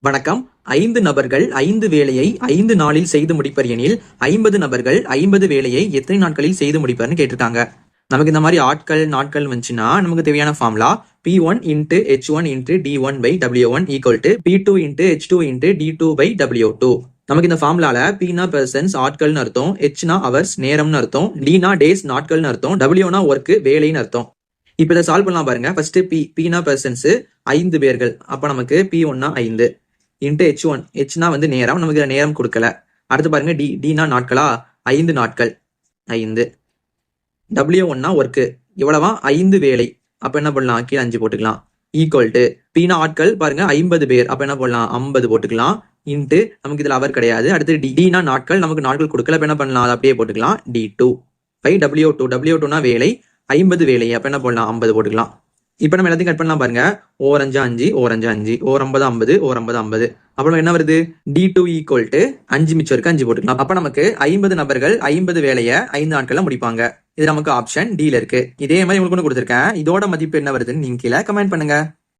வணக்கம். 5 நபர்கள் 5 வேலையை 5 நாளில் செய்து முடிப்பர் எனில் 50 நபர்கள் 50 வேலையை எத்தனை நாட்களில் செய்து முடிப்பர்னு கேட்டிருக்காங்க. நமக்கு இந்த மாதிரி ஆட்கள் நாட்கள் வந்துச்சுன்னா நமக்கு தேவையான formula P1 × H1 × D1/W1 = P2 × H2 × D2/W2. நமக்கு இந்த ஃபார்முலால Pனா பெர்சன்ஸ் ஆட்கள்னு அர்த்தம், Hனா ஹவர்ஸ் நேரம்னு அர்த்தம், Dனா டேஸ் நாட்கள்னு அர்த்தம், Wனா ஒர்க் வேலைன்னு அர்த்தம். இப்ப இதை சால்வ் பண்ணலாம் பாருங்க. ஃபர்ஸ்ட் Pனா பெர்சன்ஸ் 5 பேர்கள், அப்ப நமக்கு P1னா 5 இன்ட்டு H1, Hனா நேரம், நமக்கு நேரம் கொடுக்கல. அடுத்து பாருங்க Dனா நாட்களா, 5 நாட்கள் 5. W1னா ஒர்க்கு, இவ்வளவா 5 வேலை, அப்ப என்ன பண்ணலாம், கீழே 5 போட்டுக்கலாம். ஈக்குவல் டு Pனா ஆட்கள் பாருங்க 50 பேர், அப்ப என்ன பண்ணலாம் 50 போட்டுக்கலாம். இன்ட்டு நமக்கு இதுல அவர் கிடையாது. அடுத்து Dனா நாட்கள், நமக்கு நாட்கள் கொடுக்கல, அப்ப என்ன பண்ணலாம், அதை அப்படியே போட்டுக்கலாம். D2/W2. W2னா வேலை, 50 வேலை, அப்ப என்ன பண்ணலாம் 50 போட்டுக்கலாம். இப்ப நம்ம எல்லாத்தையும் கட் பண்ணலாம் பாருங்க. ஓர் 5 5, ஓர் 5 5, ஓர் 50 50, ஓர் 50 50. அப்புறம் என்ன வருது, D2 = 5 மிச்சம் இருக்கு, 5 போட்டுக்கலாம். அப்ப நமக்கு 50 நபர்கள் 50 வேலையை 5 நாட்கள்ல முடிப்பாங்க. இது நமக்கு ஆப்ஷன் Dல இருக்கு. இதே மாதிரி உங்களுக்கு ஒன்று கொடுத்துருக்கேன். இதோட மதிப்பு என்ன வருதுன்னு நீங்க கீழே கமெண்ட் பண்ணுங்க.